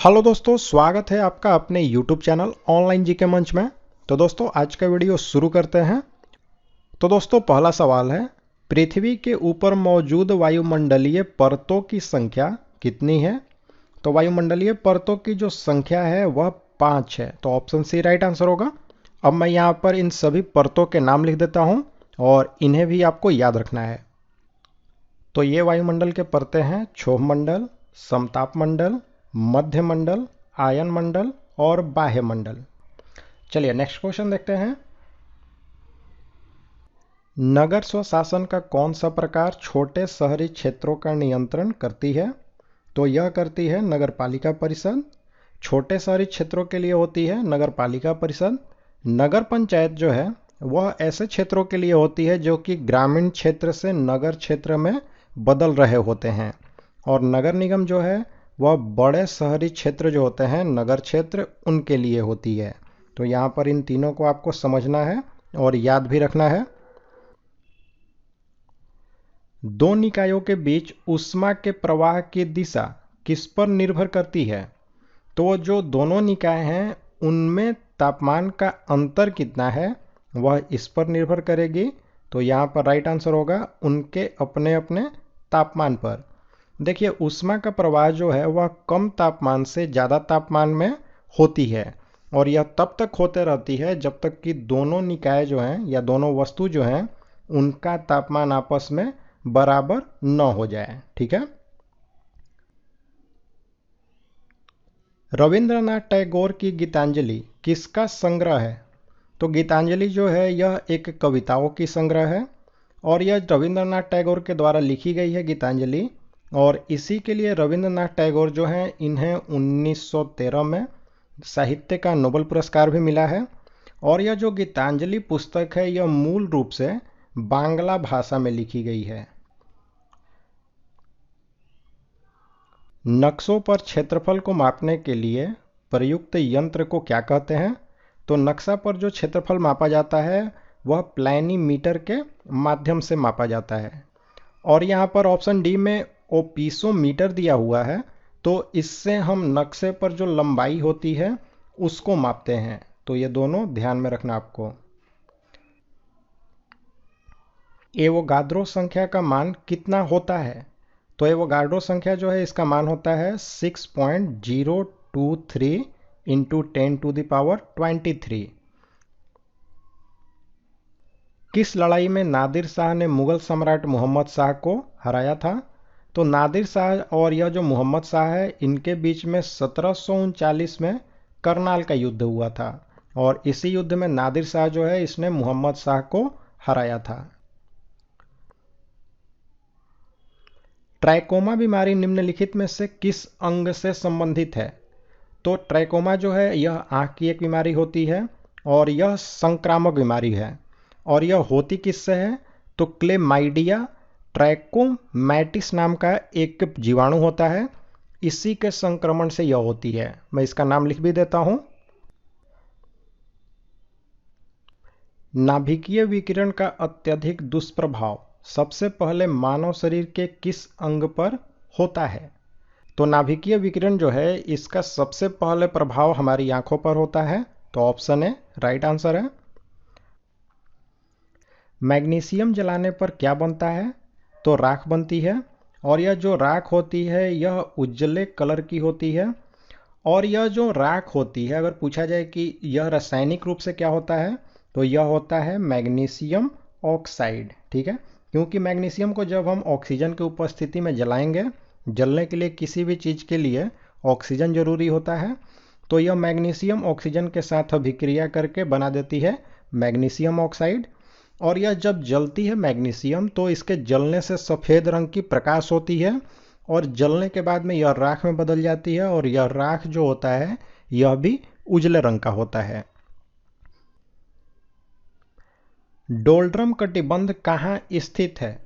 Hello दोस्तों, स्वागत है आपका अपने YouTube चैनल ऑनलाइन जीके मंच में। तो दोस्तों आज का वीडियो शुरू करते हैं। तो दोस्तों पहला सवाल है, पृथ्वी के ऊपर मौजूद वायुमंडलीय परतों की संख्या कितनी है? तो वायुमंडलीय परतों की जो संख्या है वह 5 है। तो ऑप्शन सी राइट आंसर होगा। अब मैं यहाँ पर इन सभी परतों के नाम लिख देता हूँ और इन्हें भी आपको याद रखना है। तो ये वायुमंडल के परतें हैं क्षोभ मंडल, समताप मंडल, मध्य मंडल, आयन मंडल और बाह्य मंडल। चलिए नेक्स्ट क्वेश्चन देखते हैं। नगर स्वशासन का कौन सा प्रकार छोटे शहरी क्षेत्रों का नियंत्रण करती है? तो यह करती है नगर पालिका परिषद। छोटे शहरी क्षेत्रों के लिए होती है नगर पालिका परिषद। नगर पंचायत जो है वह ऐसे क्षेत्रों के लिए होती है जो कि ग्रामीण क्षेत्र से नगर क्षेत्र में बदल रहे होते हैं। और नगर निगम जो है वह बड़े शहरी क्षेत्र जो होते हैं नगर क्षेत्र उनके लिए होती है। तो यहाँ पर इन तीनों को आपको समझना है और याद भी रखना है। दो निकायों के बीच ऊष्मा के प्रवाह की दिशा किस पर निर्भर करती है? तो जो दोनों निकाय हैं उनमें तापमान का अंतर कितना है वह इस पर निर्भर करेगी। तो यहाँ पर राइट आंसर होगा उनके अपने अपने तापमान पर। देखिए ऊष्मा का प्रवाह जो है वह कम तापमान से ज़्यादा तापमान में होती है और यह तब तक होते रहती है जब तक कि दोनों निकाय जो हैं या दोनों वस्तु जो हैं उनका तापमान आपस में बराबर न हो जाए। ठीक है। रविंद्रनाथ टैगोर की गीतांजलि किसका संग्रह है? तो गीतांजलि जो है यह एक कविताओं की संग्रह है और यह रविंद्रनाथ टैगोर के द्वारा लिखी गई है गीतांजलि। और इसी के लिए रविंद्रनाथ टैगोर जो हैं इन्हें 1913 में साहित्य का नोबेल पुरस्कार भी मिला है। और यह जो गीतांजलि पुस्तक है यह मूल रूप से बांग्ला भाषा में लिखी गई है। नक्शों पर क्षेत्रफल को मापने के लिए प्रयुक्त यंत्र को क्या कहते हैं? तो नक्शा पर जो क्षेत्रफल मापा जाता है वह प्लैनीमीटर के माध्यम से मापा जाता है। और यहाँ पर ऑप्शन डी में ओपिसोमीटर दिया हुआ है। तो इससे हम नक्शे पर जो लंबाई होती है उसको मापते हैं। तो ये दोनों ध्यान में रखना आपको। एवोगाद्रो संख्या का मान कितना होता है? तो एवोगाड्रो संख्या जो है इसका मान होता है 6.023 इंटू 10⁻23। किस लड़ाई में नादिर शाह ने मुगल सम्राट मोहम्मद शाह को हराया था? तो नादिर शाह और यह जो मोहम्मद शाह है इनके बीच में 1739 में करनाल का युद्ध हुआ था और इसी युद्ध में नादिर शाह जो है इसने मोहम्मद शाह को हराया था। ट्राइकोमा बीमारी निम्नलिखित में से किस अंग से संबंधित है? तो ट्राइकोमा जो है यह आंख की एक बीमारी होती है और यह संक्रामक बीमारी है। और यह होती किससे है? तो क्लेमाइडिया ट्रैकोमैटिस नाम का एक जीवाणु होता है, इसी के संक्रमण से यह होती है। मैं इसका नाम लिख भी देता हूं। नाभिकीय विकिरण का अत्यधिक दुष्प्रभाव सबसे पहले मानव शरीर के किस अंग पर होता है? तो नाभिकीय विकिरण जो है इसका सबसे पहले प्रभाव हमारी आंखों पर होता है। तो ऑप्शन ए राइट आंसर है। मैग्नीशियम जलाने पर क्या बनता है? तो राख बनती है और यह जो राख होती है यह उज्जले कलर की होती है। और यह जो राख होती है अगर पूछा जाए कि यह रासायनिक रूप से क्या होता है तो यह होता है मैग्नीशियम ऑक्साइड। ठीक है, क्योंकि मैग्नीशियम को जब हम ऑक्सीजन की उपस्थिति में जलाएंगे, जलने के लिए किसी भी चीज़ के लिए ऑक्सीजन जरूरी होता है, तो यह मैग्नीशियम ऑक्सीजन के साथ अभिक्रिया करके बना देती है मैग्नीशियम ऑक्साइड। और यह जब जलती है मैग्नीशियम तो इसके जलने से सफ़ेद रंग की प्रकाश होती है और जलने के बाद में यह राख में बदल जाती है और यह राख जो होता है यह भी उजले रंग का होता है। डोल्ड्रम कटिबंध कहाँ स्थित है?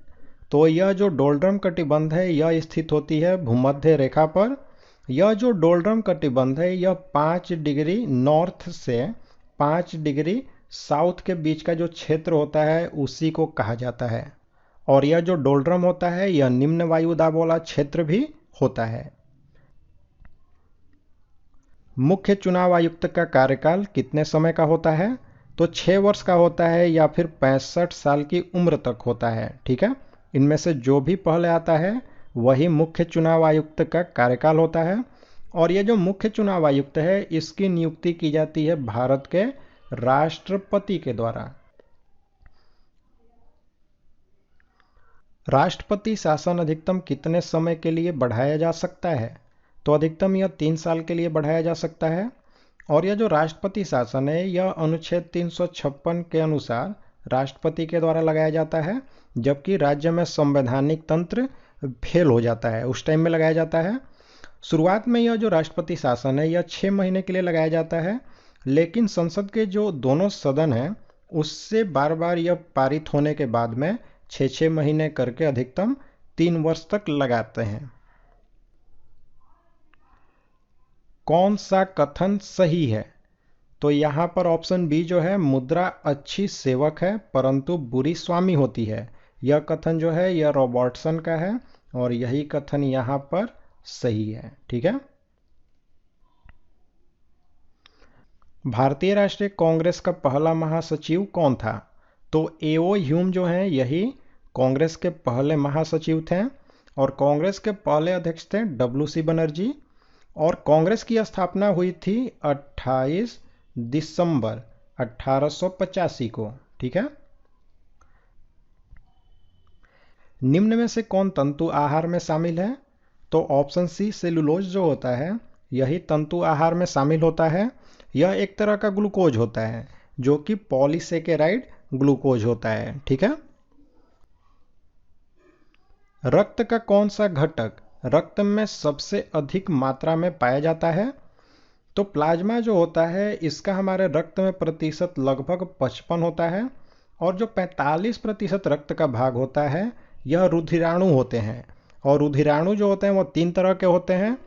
तो यह जो डोल्ड्रम कटिबंध है यह स्थित होती है भूमध्य रेखा पर। यह जो डोल्ड्रम कटिबंध है यह 5 डिग्री नॉर्थ से 5 डिग्री साउथ के बीच का जो क्षेत्र होता है उसी को कहा जाता है। और यह जो डोल्ड्रम होता है यह निम्न वायु दाब वाला क्षेत्र भी होता है। मुख्य चुनाव आयुक्त का कार्यकाल कितने समय का होता है? तो 6 वर्ष का होता है या फिर 65 साल की उम्र तक होता है। ठीक है, इनमें से जो भी पहले आता है वही मुख्य चुनाव आयुक्त का कार्यकाल होता है। और ये जो मुख्य चुनाव आयुक्त है इसकी नियुक्ति की जाती है भारत के राष्ट्रपति के द्वारा। राष्ट्रपति शासन अधिकतम कितने समय के लिए बढ़ाया जा सकता है? तो अधिकतम यह 3 साल के लिए बढ़ाया जा सकता है। और यह जो राष्ट्रपति शासन है यह अनुच्छेद 356 के अनुसार राष्ट्रपति के द्वारा लगाया जाता है, जबकि राज्य में संवैधानिक तंत्र फेल हो जाता है उस टाइम में लगाया जाता है। शुरुआत में यह जो राष्ट्रपति शासन है यह 6 महीने के लिए लगाया जाता है, लेकिन संसद के जो दोनों सदन हैं उससे बार बार यह पारित होने के बाद में 6-6 महीने करके अधिकतम 3 वर्ष तक लगाते हैं। कौन सा कथन सही है? तो यहाँ पर ऑप्शन बी जो है, मुद्रा अच्छी सेवक है परंतु बुरी स्वामी होती है, यह कथन जो है यह रॉबर्टसन का है और यही कथन यहाँ पर सही है। ठीक है, भारतीय राष्ट्रीय कांग्रेस का पहला महासचिव कौन था? तो एओ ह्यूम जो है यही कांग्रेस के पहले महासचिव थे और कांग्रेस के पहले अध्यक्ष थे डब्ल्यू.सी. बनर्जी। और कांग्रेस की स्थापना हुई थी 28 दिसंबर 1885 को। ठीक है, निम्न में से कौन तंतु आहार में शामिल है? तो ऑप्शन सी सेलुलोज जो होता है यही तंतु आहार में शामिल होता है। यह एक तरह का ग्लूकोज होता है जो कि पॉलीसेकेराइड ग्लूकोज होता है। ठीक है, रक्त का कौन सा घटक रक्त में सबसे अधिक मात्रा में पाया जाता है? तो प्लाज्मा जो होता है इसका हमारे रक्त में प्रतिशत लगभग 55 होता है और जो 45% रक्त का भाग होता है यह रुधिराणु होते हैं। और रुधिराणु जो होते हैं वो 3 तरह के होते हैं,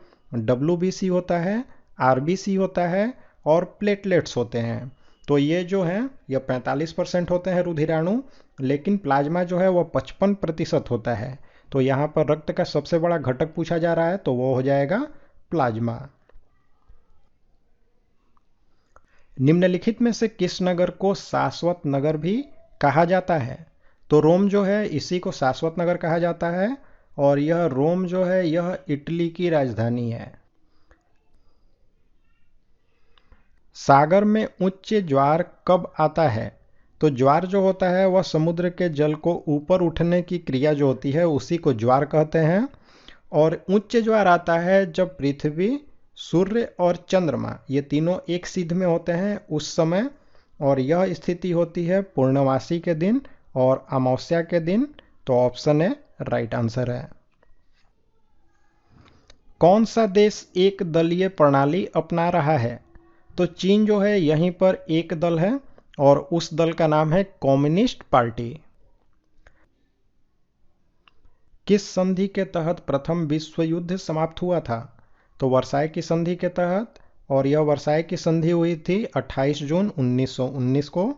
WBC होता है, RBC होता है और प्लेटलेट्स होते हैं। तो ये जो है यह 45% होते हैं रुधिराणु, लेकिन प्लाज्मा जो है वो 55% होता है। तो यहाँ पर रक्त का सबसे बड़ा घटक पूछा जा रहा है तो वो हो जाएगा प्लाज्मा। निम्नलिखित में से किस नगर को शाश्वत नगर भी कहा जाता है? तो रोम जो है इसी को शाश्वत नगर कहा जाता है और यह रोम जो है यह इटली की राजधानी है। सागर में उच्च ज्वार कब आता है? तो ज्वार जो होता है वह समुद्र के जल को ऊपर उठने की क्रिया जो होती है उसी को ज्वार कहते हैं। और उच्च ज्वार आता है जब पृथ्वी, सूर्य और चंद्रमा ये तीनों एक सिध में होते हैं उस समय, और यह स्थिति होती है पूर्णमासी के दिन और अमावस्या के दिन। तो ऑप्शन ए राइट आंसर है। कौन सा देश एक दलीय प्रणाली अपना रहा है? तो चीन जो है यहीं पर एक दल है और उस दल का नाम है कम्युनिस्ट पार्टी। किस संधि के तहत प्रथम विश्व युद्ध समाप्त हुआ था? तो वर्साई की संधि के तहत, और यह वर्साई की संधि हुई थी 28 जून 1919 को।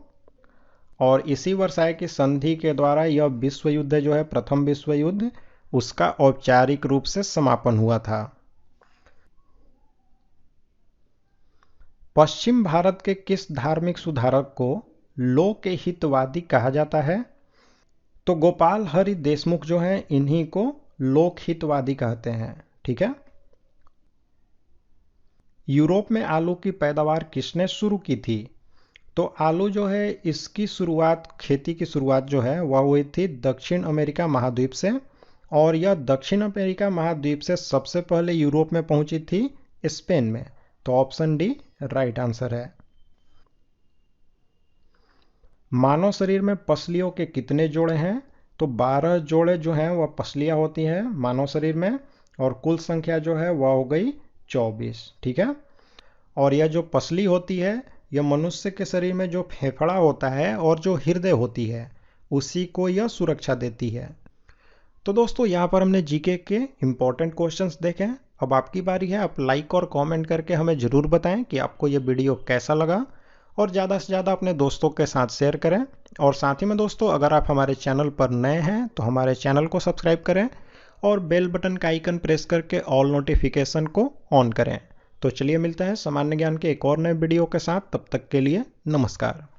और इसी वर्साई की संधि के द्वारा यह विश्व युद्ध जो है प्रथम विश्व युद्ध उसका औपचारिक रूप से समापन हुआ था। पश्चिम भारत के किस धार्मिक सुधारक को लोक हितवादी कहा जाता है? तो गोपाल हरि देशमुख जो हैं इन्हीं को लोक हितवादी कहते हैं। ठीक है, यूरोप में आलू की पैदावार किसने शुरू की थी? तो आलू जो है इसकी शुरुआत, खेती की शुरुआत जो है वह हुई थी दक्षिण अमेरिका महाद्वीप से, और यह दक्षिण अमेरिका महाद्वीप से सबसे पहले यूरोप में पहुंची थी स्पेन में। तो ऑप्शन डी राइट आंसर है। मानव शरीर में पसलियों के कितने जोड़े हैं? तो 12 जोड़े जो हैं वह पसलियां होती हैं मानव शरीर में, और कुल संख्या जो है वह हो गई 24। ठीक है, और यह जो पसली होती है यह मनुष्य के शरीर में जो फेफड़ा होता है और जो हृदय होती है उसी को यह सुरक्षा देती है। तो दोस्तों यहाँ पर हमने जीके के इंपॉर्टेंट क्वेश्चंस देखे। अब आपकी बारी है, आप लाइक और कमेंट करके हमें ज़रूर बताएं कि आपको ये वीडियो कैसा लगा, और ज़्यादा से ज़्यादा अपने दोस्तों के साथ शेयर करें। और साथ ही में दोस्तों अगर आप हमारे चैनल पर नए हैं तो हमारे चैनल को सब्सक्राइब करें और बेल बटन का आइकन प्रेस करके ऑल नोटिफिकेशन को ऑन करें, तो चलिए मिलते हैं सामान्य ज्ञान के एक और नए वीडियो के साथ। तब तक के लिए नमस्कार।